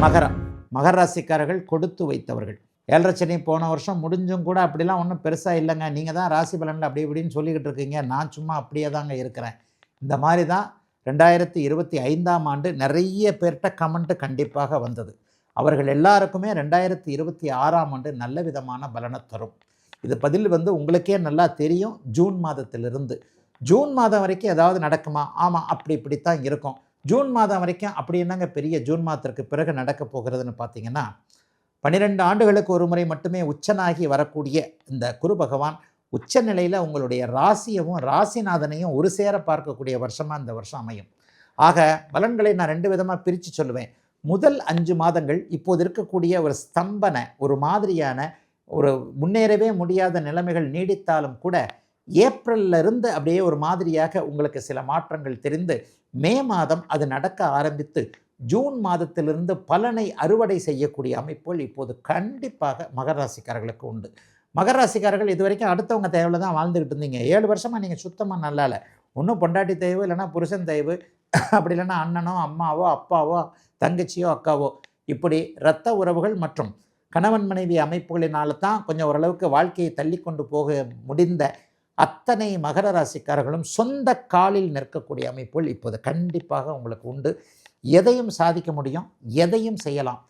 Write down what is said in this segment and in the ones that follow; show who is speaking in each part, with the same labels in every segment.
Speaker 1: மகரம். மகர ராசிக்காரர்கள் கொடுத்து வைத்தவர்கள். 7.5 சனி போன வருஷம் முடிஞ்சும் கூட அப்படிலாம் ஒன்றும் பெருசாக இல்லைங்க, நீங்கள் தான் ராசி பலனில் அப்படி இப்படின்னு சொல்லிக்கிட்டு இருக்கீங்க, நான் சும்மா அப்படியே தாங்க இருக்கிறேன். இந்த மாதிரி தான் 2025ஆம் ஆண்டு நிறைய பேர்கிட்ட கமெண்ட்டு கண்டிப்பாக வந்தது. அவர்கள் எல்லாருக்குமே 2026ஆம் ஆண்டு நல்ல விதமான பலனை தரும். இது பதில் உங்களுக்கே நல்லா தெரியும். ஜூன் மாதத்திலிருந்து ஜூன் மாதம் வரைக்கும் ஏதாவது நடக்குமா? ஆமாம், அப்படி இப்படித்தான் இருக்கும். ஜூன் மாதம் வரைக்கும் அப்படி என்னங்க பெரிய ஜூன் மாதத்திற்கு பிறகு நடக்க போகிறதுன்னு பார்த்தீங்கன்னா, 12 ஆண்டுகளுக்கு ஒரு முறை மட்டுமே உச்சனாகி வரக்கூடிய இந்த குரு பகவான் உச்ச நிலையில் உங்களுடைய ராசியவும் ராசிநாதனையும் ஒரு சேர பார்க்கக்கூடிய வருஷமாக இந்த வருஷம் அமையும். ஆக பலன்களை நான் 2 விதமாக பிரித்து சொல்லுவேன். முதல் 5 மாதங்கள் இப்போது இருக்கக்கூடிய ஒரு ஸ்தம்பன, ஒரு மாதிரியான ஒரு முன்னேறவே முடியாத நிலைமைகள் நீடித்தாலும் கூட ஏப்ரல்ல இருந்து அப்படியே ஒரு மாதிரியாக உங்களுக்கு சில மாற்றங்கள் தெரிந்து மே மாதம் அது நடக்க ஆரம்பித்து ஜூன் மாதத்திலிருந்து பலனை அறுவடை செய்யக்கூடிய அமைப்புகள் இப்போது கண்டிப்பாக மகர ராசிக்காரர்களுக்கு உண்டு. மகர ராசிக்காரர்கள் இது வரைக்கும் அடுத்தவங்க தேவையில் தான் வாழ்ந்துக்கிட்டு இருந்தீங்க. 7 வருஷமாக நீங்கள் சுத்தமாக நல்லா இல்லை. ஒன்றும் பொண்டாட்டி தேய்வு, இல்லைனா புருஷன் தேய்வு, அப்படி இல்லைன்னா அண்ணனோ அம்மாவோ அப்பாவோ தங்கச்சியோ அக்காவோ, இப்படி இரத்த உறவுகள் மற்றும் கணவன் மனைவி அமைப்புகளினால தான் கொஞ்சம் ஓரளவுக்கு வாழ்க்கையை தள்ளி கொண்டு போக முடிந்த அத்தனை மகர ராசிக்காரர்களும் சொந்த காலில் நிற்கக்கூடிய அமைப்புகள் இப்போது கண்டிப்பாக உங்களுக்கு உண்டு. எதையும் சாதிக்க முடியும், எதையும் செய்யலாம்.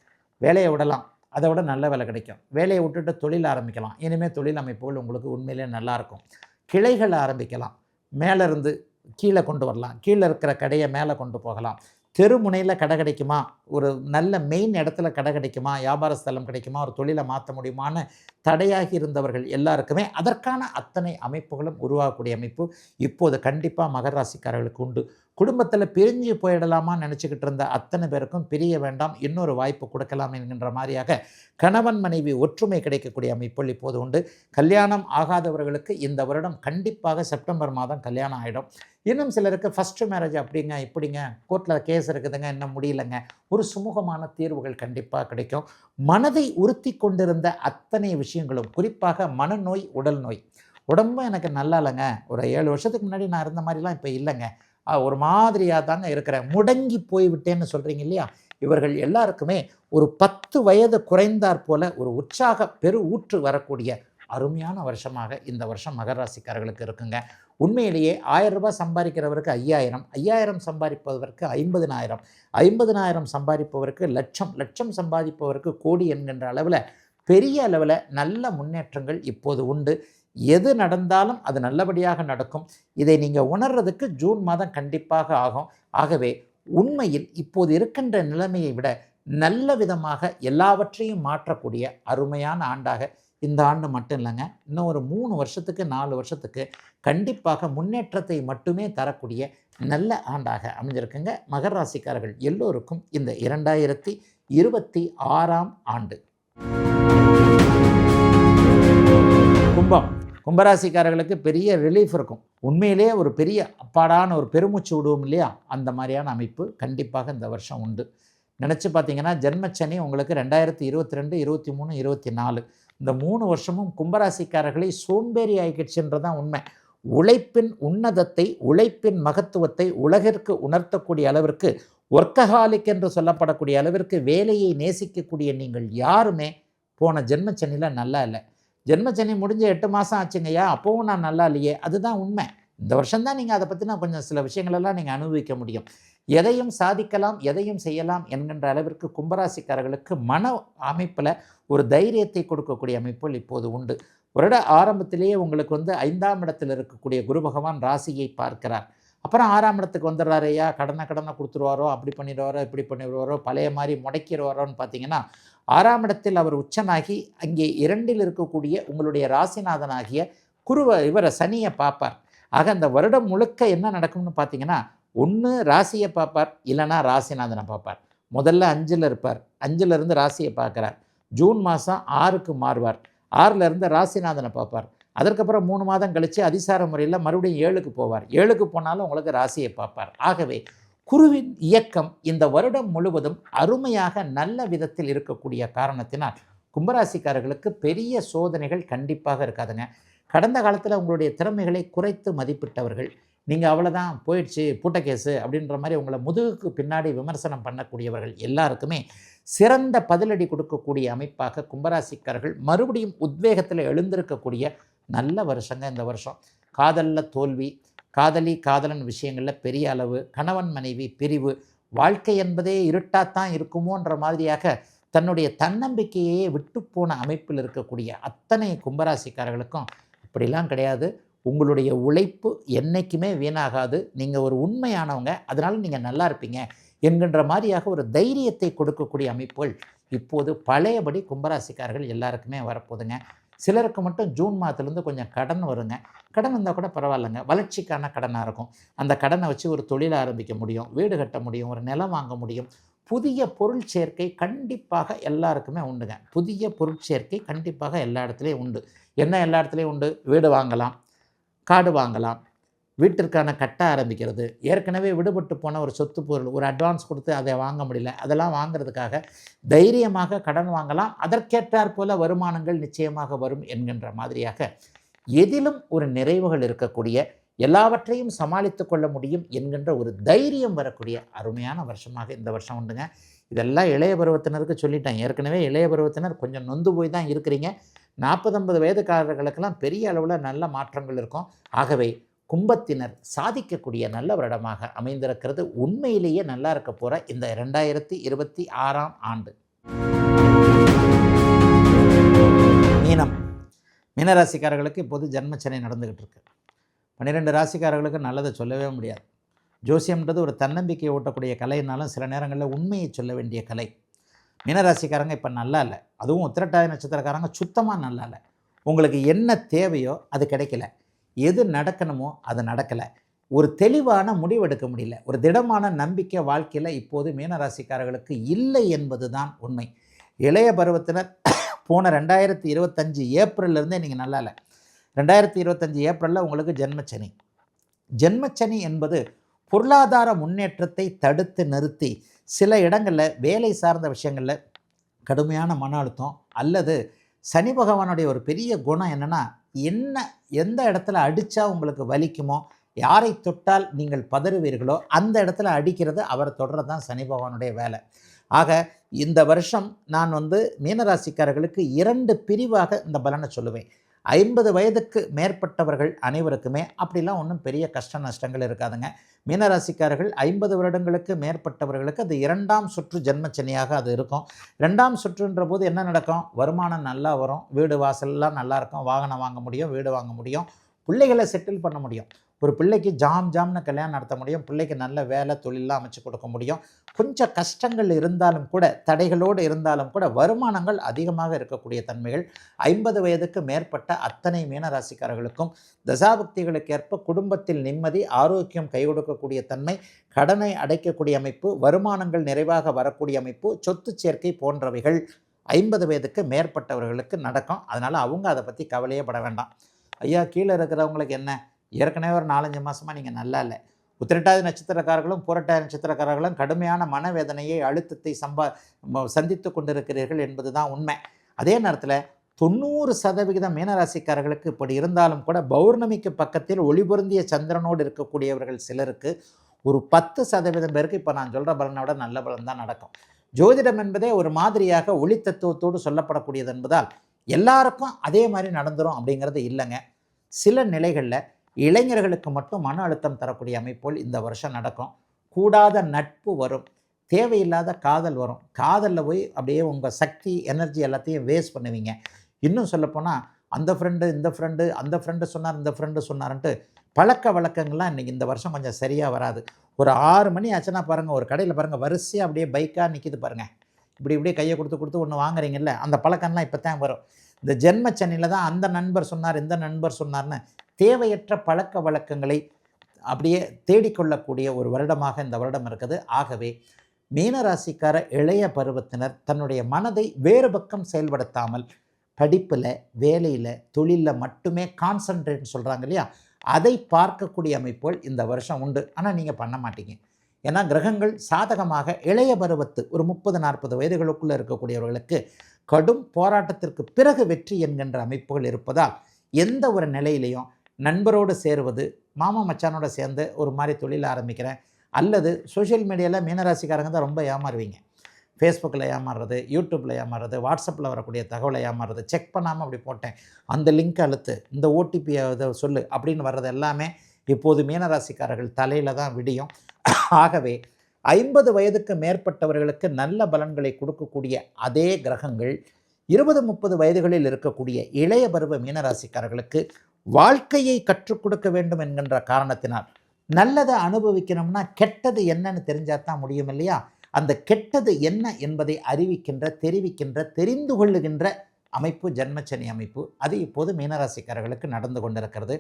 Speaker 1: வேலையை விடலாம், அதை விட நல்ல வேலை கிடைக்கும். வேலையை விட்டுட்டு தொழில் ஆரம்பிக்கலாம். இனிமேல் தொழில் அமைப்புகள் உங்களுக்கு உண்மையிலே நல்லாயிருக்கும். கிளைகள் ஆரம்பிக்கலாம், மேலே இருந்து கீழே கொண்டு வரலாம், கீழே இருக்கிற கடையை மேலே கொண்டு போகலாம். தெருமுனையில் கடை கிடைக்குமா, ஒரு நல்ல மெயின் இடத்துல கடை கிடைக்குமா, வியாபார ஸ்தலம் கிடைக்குமா, ஒரு தொழிலை மாற்ற முடியுமான்னு தடையாகி இருந்தவர்கள் எல்லாருக்குமே அதற்கான அத்தனை அமைப்புகளும் உருவாகக்கூடிய அமைப்பு இப்போது கண்டிப்பாக மகர ராசிக்காரர்களுக்கு உண்டு. குடும்பத்தில் பிரிஞ்சு போயிடலாமான்னு நினச்சிக்கிட்டு இருந்த அத்தனை பேருக்கும் பிரிய வேண்டாம், இன்னொரு வாய்ப்பு கொடுக்கலாம் என்கின்ற மாதிரியாக கணவன் மனைவி ஒற்றுமை கிடைக்கக்கூடிய அமைப்புகள் இப்போது உண்டு. கல்யாணம் ஆகாதவர்களுக்கு இந்த வருடம் கண்டிப்பாக செப்டம்பர் மாதம் கல்யாணம் ஆகிடும். இன்னும் சிலருக்கு ஃபஸ்ட்டு மேரேஜ் அப்படிங்க இப்படிங்க கோர்ட்டில் கேஸ் இருக்குதுங்க, இன்னும் முடியலைங்க, ஒரு சுமூகமான தீர்வுகள் கண்டிப்பாக கிடைக்கும். மனதை உறுத்தி கொண்டிருந்த அத்தனை விஷயங்களும், குறிப்பாக மனநோய், உடல் நோய், உடம்பும் எனக்கு நல்லா இல்லைங்க, ஒரு 7 வருஷத்துக்கு முன்னாடி நான் இருந்த மாதிரிலாம் இப்போ இல்லைங்க, ஒரு மாதிரியாக தாங்க இருக்கிறேன், முடங்கி போய்விட்டேன்னு சொல்கிறீங்க இல்லையா, இவர்கள் எல்லாருக்குமே ஒரு 10 வயது குறைந்தாற் போல ஒரு உற்சாக பெரு ஊற்று வரக்கூடிய அருமையான வருஷமாக இந்த வருஷம் மகர ராசிக்காரர்களுக்கு இருக்குங்க. உண்மையிலேயே 1000 ரூபாய் சம்பாதிக்கிறவருக்கு 5000, 5000 சம்பாதிப்பவருக்கு 50000, 50000 சம்பாதிப்பவருக்கு லட்சம், லட்சம் சம்பாதிப்பவருக்கு கோடி என்கின்ற அளவில் பெரிய அளவில் நல்ல முன்னேற்றங்கள் இப்போது உண்டு. எது நடந்தாலும் அது நல்லபடியாக நடக்கும். இதை நீங்கள் உணர்றதுக்கு ஜூன் மாதம் கண்டிப்பாக ஆகும். ஆகவே உண்மையில் இப்போது இருக்கின்ற நிலைமையை விட நல்ல விதமாக எல்லாவற்றையும் மாற்றக்கூடிய அருமையான ஆண்டாக இந்த ஆண்டு மட்டும் இல்லைங்க, இன்னும் ஒரு 3 வருஷத்துக்கு 4 வருஷத்துக்கு கண்டிப்பாக முன்னேற்றத்தை மட்டுமே தரக்கூடிய நல்ல ஆண்டாக அமைஞ்சிருக்குங்க. மகர ராசிக்காரர்கள் எல்லோருக்கும் இந்த 2026ஆம் ஆண்டு. கும்பராசிக்காரர்களுக்கு பெரிய ரிலீஃப் இருக்கும். உண்மையிலேயே ஒரு பெரிய அப்பாடான ஒரு பெருமூச்சு விடுவோம் இல்லையா, அந்த மாதிரியான அமைப்பு கண்டிப்பாக இந்த வருஷம் உண்டு. நினச்சி பார்த்தீங்கன்னா ஜென்மச்சனி உங்களுக்கு 2022, 23, 24 இந்த 3 வருஷமும் கும்பராசிக்காரர்களை சோம்பேறி ஆகிடுச்சுன்றதான் உண்மை. உழைப்பின் உன்னதத்தை, உழைப்பின் மகத்துவத்தை உலகிற்கு உணர்த்தக்கூடிய அளவிற்கு, ஒர்க்கஹாலிக் என்று சொல்லப்படக்கூடிய அளவிற்கு வேலையை நேசிக்கக்கூடிய நீங்கள் யாருமே போன ஜென்மச்சனியில் நல்லா இல்லை. ஜென்மச்சனி முடிஞ்ச 8 மாதம் ஆச்சுங்கய்யா, அப்போவும் நான் நல்லா இல்லையே, அதுதான் உண்மை. இந்த வருஷம்தான் நீங்கள் அதை பற்றின கொஞ்சம் சில விஷயங்களெல்லாம் நீங்கள் அனுபவிக்க முடியும். எதையும் சாதிக்கலாம், எதையும் செய்யலாம் என்கின்ற அளவிற்கு கும்பராசிக்காரர்களுக்கு மன அமைப்பில் ஒரு தைரியத்தை கொடுக்கக்கூடிய அமைப்புகள் இப்போது உண்டு. வருட ஆரம்பத்திலேயே உங்களுக்கு 5ஆம் இடத்தில் இருக்கக்கூடிய குரு பகவான் ராசியை பார்க்கிறார். அப்புறம் 6ஆம் இடத்துக்கு வந்துடுறாரு. ஐயா கடனை கொடுத்துருவாரோ, அப்படி பண்ணிடுவாரோ, இப்படி பண்ணிடுவாரோ, பழைய மாதிரி முடக்கிடுவாரோன்னு பார்த்தீங்கன்னா 6ஆம் இடத்தில் அவர் உச்சனாகி அங்கே 2இல் இருக்கக்கூடிய உங்களுடைய ராசிநாதனாகிய இவரை சனியை பார்ப்பார். ஆக அந்த வருடம் முழுக்க என்ன நடக்கும்னு பார்த்தீங்கன்னா, ஒன்று ராசியை பார்ப்பார், இல்லைனா ராசிநாதனை பார்ப்பார். முதல்ல 5இல் இருப்பார், 5இலிருந்து ராசியை பார்க்குறார். ஜூன் மாதம் 6க்கு மாறுவார், 6லேருந்து ராசிநாதனை பார்ப்பார். அதற்கப்புறம் 3 மாதம் கழித்து அதிசார முறையில் மறுபடியும் 7க்கு போவார். 7க்கு போனாலும் உங்களுக்கு ராசியை பார்ப்பார். ஆகவே குருவின் இயக்கம் இந்த வருடம் முழுவதும் அருமையாக நல்ல விதத்தில் இருக்கக்கூடிய காரணத்தினால் கும்பராசிக்காரர்களுக்கு பெரிய சோதனைகள் கண்டிப்பாக இருக்காதுங்க. கடந்த காலத்தில் உங்களுடைய திறமைகளை குறைத்து மதிப்பிட்டவர்கள், நீங்கள் அவ்வளோதான் போயிடுச்சு பூட்ட கேஸு அப்படின்ற மாதிரி உங்களை முதுகுக்கு பின்னாடி விமர்சனம் பண்ணக்கூடியவர்கள் எல்லாருக்குமே சிறந்த பதிலடி கொடுக்கக்கூடிய அமைப்பாக கும்பராசிக்காரர்கள் மறுபடியும் உத்வேகத்தில் எழுந்திருக்கக்கூடிய நல்ல வருஷங்க இந்த வருஷம். காதலில் தோல்வி, காதலி காதலன் விஷயங்களில் பெரிய அளவு, கணவன் மனைவி பிரிவு, வாழ்க்கை என்பதே இருட்டாத்தான் இருக்குமோன்ற மாதிரியாக தன்னுடைய தன்னம்பிக்கையே விட்டு போன அமைப்பில் இருக்கக்கூடிய அத்தனை கும்பராசிக்காரர்களுக்கும் இப்படிலாம் கிடையாது. உங்களுடைய உழைப்பு என்றைக்குமே வீணாகாது, நீங்கள் ஒரு உண்மையானவங்க, அதனால் நீங்கள் நல்லா இருப்பீங்க என்கின்ற மாதிரியாக ஒரு தைரியத்தை கொடுக்கக்கூடிய அமைப்புகள் இப்போது பழையபடி கும்பராசிக்காரர்கள் எல்லாருக்குமே வரப்போகுதுங்க. சிலருக்கு மட்டும் ஜூன் மாதத்துலேருந்து கொஞ்சம் கடன் வருங்க. கடன் வந்தால் கூட பரவாயில்லைங்க, வளர்ச்சிக்கான கடனாக இருக்கும். அந்த கடனை வச்சு ஒரு தொழில் ஆரம்பிக்க முடியும், வீடு கட்ட முடியும், ஒரு நிலம் வாங்க முடியும். புதிய பொருள் சேர்க்கை கண்டிப்பாக எல்லாருக்குமே உண்டுங்க. புதிய பொருட்சேர்க்கை கண்டிப்பாக எல்லா இடத்துலையும் உண்டு. என்ன எல்லா இடத்துலையும் உண்டு? வீடு வாங்கலாம், காடு வாங்கலாம், வீட்டிற்கான கட்ட ஆரம்பிக்கிறது, ஏற்கனவே விடுபட்டு போன ஒரு சொத்து பொருள் ஒரு அட்வான்ஸ் கொடுத்து அதை வாங்க முடியல, அதெல்லாம் வாங்கிறதுக்காக தைரியமாக கடன் வாங்கலாம். அதற்கேற்றாற் போல வருமானங்கள் நிச்சயமாக வரும் என்கின்ற மாதிரியாக எதிலும் ஒரு நிறைவுகள் இருக்கக்கூடிய, எல்லாவற்றையும் சமாளித்து கொள்ள முடியும் என்கின்ற ஒரு தைரியம் வரக்கூடிய அருமையான வருஷமாக இந்த வருஷம் உண்டுங்க. இதெல்லாம் இளைய பருவத்தினருக்கு சொல்லிட்டேன். ஏற்கனவே இளைய பருவத்தினர் கொஞ்சம் நொந்து போய் தான் இருக்கிறீங்க. 40-50 வயதுக்காரர்களுக்கெல்லாம் பெரிய அளவில் நல்ல மாற்றங்கள் இருக்கும். ஆகவே கும்பத்தினர் சாதிக்கக்கூடிய நல்ல வருடமாக அமைந்திருக்கிறது. உண்மையிலேயே நல்லா இருக்க போகிற இந்த 2026ஆம் ஆண்டு. மீனம், மீனராசிக்காரர்களுக்கு இப்போது ஜன்மச்சனை நடந்துக்கிட்டு இருக்கு. 12 ராசிக்காரர்களுக்கு நல்லதை சொல்லவே முடியாது. ஜோசியம்ன்றது ஒரு தன்னம்பிக்கையை ஊட்டக்கூடிய கலைனாலும் சில நேரங்களில் உண்மையை சொல்ல வேண்டிய கலை. மீனராசிக்காரங்க இப்போ நல்லா இல்லை, அதுவும் உத்திரட்டாதி நட்சத்திரக்காரங்க சுத்தமாக நல்லா இல்லை. உங்களுக்கு என்ன தேவையோ அது கிடைக்கல, எது நடக்கணுமோ அது நடக்கலை, ஒரு தெளிவான முடிவெடுக்க முடியல, ஒரு திடமான நம்பிக்கை வாழ்க்கையில் இப்போது மீனராசிக்காரர்களுக்கு இல்லை என்பது தான் உண்மை. இளைய பருவத்தினர் போன 2025 ஏப்ரல்லேருந்தே நீங்கள் நல்லா இல்லை. 2025 ஏப்ரலில் உங்களுக்கு ஜென்மச்சனி. ஜென்மச்சனி என்பது பொருளாதார முன்னேற்றத்தை தடுத்து நிறுத்தி சில இடங்களில் வேலை சார்ந்த விஷயங்களில் கடுமையான மன அழுத்தம், அல்லது சனி பகவானுடைய ஒரு பெரிய குணம் என்னென்னா, எந்த இடத்துல அடித்தா உங்களுக்கு வலிக்குமோ, யாரை தொட்டால் நீங்கள் பதறுவீர்களோ அந்த இடத்துல அடிக்கிறது, அவர் தொடர்றது தான் சனி பகவானுடைய வேலை. ஆக இந்த வருஷம் நான் மீனராசிக்காரர்களுக்கு 2 பிரிவாக இந்த பலனை சொல்லுவேன். 50 வயதுக்கு மேற்பட்டவர்கள் அனைவருக்குமே அப்படிலாம் ஒன்றும் பெரிய கஷ்ட நஷ்டங்கள் இருக்காதுங்க. மீனராசிக்காரர்கள் 50 வருடங்களுக்கு மேற்பட்டவர்களுக்கு அது 2ஆம் சுற்று ஜென்மச்சனியாக அது இருக்கும். 2ஆம் சுற்றுன்ற போது என்ன நடக்கும்? வருமானம் நல்லா வரும், வீடு வாசல்லாம் நல்லா இருக்கும், வாகனம் வாங்க முடியும், வீடு வாங்க முடியும், பிள்ளைகளை செட்டில் பண்ண முடியும். ஒரு பிள்ளைக்கு ஜாம்னு கல்யாணம் நடத்த முடியும், பிள்ளைக்கு நல்ல வேலை தொழிலெலாம் அமைச்சு கொடுக்க முடியும். கொஞ்சம் கஷ்டங்கள் இருந்தாலும் கூட, தடைகளோடு இருந்தாலும் கூட வருமானங்கள் அதிகமாக இருக்கக்கூடிய தன்மைகள் 50 வயதுக்கு மேற்பட்ட அத்தனை மீனராசிக்காரர்களுக்கும் தசாபக்திகளுக்கு ஏற்ப குடும்பத்தில் நிம்மதி, ஆரோக்கியம் கை கொடுக்கக்கூடிய தன்மை, கடனை அடைக்கக்கூடிய அமைப்பு, வருமானங்கள் நிறைவாக வரக்கூடிய அமைப்பு, சொத்து சேர்க்கை போன்றவைகள் 50 வயதுக்கு மேற்பட்டவர்களுக்கு நடக்கும். அதனால் அவங்க அதை பற்றி கவலையே பட வேண்டாம். ஐயா கீழே இருக்கிறவங்களுக்கு என்ன, ஏற்கனவே ஒரு 4-5 மாதமாக நீங்கள் நல்லா இல்லை. உத்திரட்டாதி நட்சத்திரக்காரர்களும் பூரட்டாதி நட்சத்திரக்காரர்களும் கடுமையான மனவேதனையை அழுத்தத்தை சந்தித்து கொண்டிருக்கிறீர்கள் என்பது தான் உண்மை. அதே நேரத்தில் 90% மீனராசிக்காரர்களுக்கு இப்படி இருந்தாலும் கூட பௌர்ணமிக்கு பக்கத்தில் ஒளிபொருந்திய சந்திரனோடு இருக்கக்கூடியவர்கள் சிலருக்கு ஒரு 10% பேருக்கு இப்போ நான் சொல்கிற பலனை விட நல்ல பலன் தான் நடக்கும். ஜோதிடம் என்பதே ஒரு மாதிரியாக ஒளி தத்துவத்தோடு சொல்லப்படக்கூடியது என்பதால் எல்லாருக்கும் அதே மாதிரி நடந்துடும் அப்படிங்கிறது இல்லைங்க. சில நிலைகளில் இளைஞர்களுக்கு மட்டும் மன அழுத்தம் தரக்கூடிய அமைப்போல் இந்த வருஷம் நடக்கும். கூடாத நட்பு வரும், தேவையில்லாத காதல் வரும். காதலில் போய் அப்படியே உங்கள் சக்தி எனர்ஜி எல்லாத்தையும் வேஸ்ட் பண்ணுவீங்க. இன்னும் சொல்லப்போனால் அந்த ஃப்ரெண்டு இந்த ஃப்ரெண்டு, அந்த ஃப்ரெண்டு சொன்னார் இந்த ஃப்ரெண்டு சொன்னார்ன்ட்டு பழக்க வழக்கங்கள்லாம் இன்றைக்கி இந்த வருஷம் கொஞ்சம் சரியாக வராது. ஒரு 6 மணி ஆச்சுன்னா பாருங்கள், ஒரு கடையில் பாருங்கள் வரிசையாக அப்படியே பைக்காக நிற்கிது பாருங்கள், இப்படியே கையை கொடுத்து ஒன்று வாங்குறீங்கல்ல, அந்த பழக்கம்லாம் இப்போ தான் வரும். இந்த ஜென்மச்சனியில் தான் அந்த நண்பர் சொன்னார் இந்த நண்பர் சொன்னார்னு தேவையற்ற பழக்க வழக்கங்களை அப்படியே தேடிக்கொள்ளக்கூடிய ஒரு வருடமாக இந்த வருடம் இருக்குது. ஆகவே மீனராசிக்கார இளைய பருவத்தினர் தன்னுடைய மனதை வேறு பக்கம் செயல்படுத்தாமல் படிப்பில், வேலையில், தொழிலில் மட்டுமே கான்சன்ட்ரேட்னு சொல்கிறாங்க இல்லையா, அதை பார்க்கக்கூடிய அமைப்புகள் இந்த வருஷம் உண்டு. ஆனால் நீங்கள் பண்ண மாட்டீங்க. ஏன்னா கிரகங்கள் சாதகமாக இளைய பருவத்து ஒரு 30-40 வயதுகளுக்குள்ளே இருக்கக்கூடியவர்களுக்கு கடும் போராட்டத்திற்கு பிறகு வெற்றி என்கின்ற அமைப்புகள் இருப்பதால் எந்த ஒரு நிலையிலையும் நண்பரோடு சேருவது, மாமா மச்சானோட சேர்ந்து ஒரு மாதிரி தொழில் ஆரம்பிக்கிறேன். அல்லது சோஷியல் மீடியாவில் மீனராசிக்காரங்க தான் ரொம்ப ஏமாறுவீங்க. ஃபேஸ்புக்கில் ஏமாறுறது, யூடியூப்பில் ஏமாறுறது, வாட்ஸ்அப்பில் வரக்கூடிய தகவலை ஏமாறுறது, செக் பண்ணாமல் அப்படி போட்டேன், அந்த லிங்க் அழுத்து, இந்த ஓடிபியை இதை சொல்லு அப்படின்னு வர்றது எல்லாமே இப்போது மீனராசிக்காரர்கள் தலையில் தான் விடியும். ஆகவே 50 வயதுக்கு மேற்பட்டவர்களுக்கு நல்ல பலன்களை கொடுக்கக்கூடிய அதே கிரகங்கள் 20-30 வயதுகளில் இருக்கக்கூடிய இளைய பருவ மீனராசிக்காரர்களுக்கு வாழ்க்கையை கற்றுக் கொடுக்க வேண்டும் என்கின்ற காரணத்தினால், நல்லதை அனுபவிக்கணும்னா கெட்டது என்னன்னு தெரிஞ்சால் தான் முடியும் இல்லையா? அந்த கெட்டது என்ன என்பதை அறிவிக்கின்ற, தெரிவிக்கின்ற, தெரிந்து கொள்ளுகின்ற அமைப்பு ஜென்மச்சனி அமைப்பு. அது இப்போது மீனராசிக்காரர்களுக்கு நடந்து கொண்டிருக்கிறது.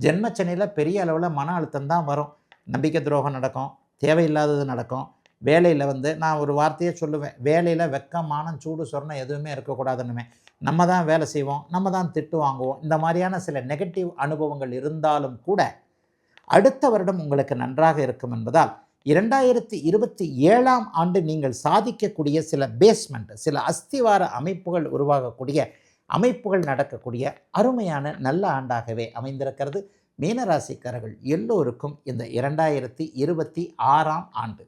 Speaker 1: ஜென்மச்சனியில் பெரிய அளவில் மன அழுத்தம் தான் வரும். நம்பிக்கை துரோகம் நடக்கும், தேவையில்லாதது நடக்கும். வேலையில் நான் ஒரு வார்த்தையே சொல்லுவேன், வேலையில் வெக்கம், மானம், சூடு, சொர்ணம் எதுவுமே இருக்கக்கூடாதுன்னுமே. நம்ம தான் வேலை செய்வோம், நம்ம தான் திட்டு வாங்குவோம். இந்த மாதிரியான சில நெகட்டிவ் அனுபவங்கள் இருந்தாலும் கூட அடுத்த வருடம் உங்களுக்கு நன்றாக இருக்கும் என்பதால் 2027ஆம் ஆண்டு நீங்கள் சாதிக்கக்கூடிய சில பேஸ்மெண்ட், சில அஸ்திவார அமைப்புகள் உருவாகக்கூடிய அமைப்புகள் நடக்கக்கூடிய அருமையான நல்ல ஆண்டாகவே அமைந்திருக்கிறது. மீனராசிக்காரர்கள் எல்லோருக்கும் இந்த 2026ஆம் ஆண்டு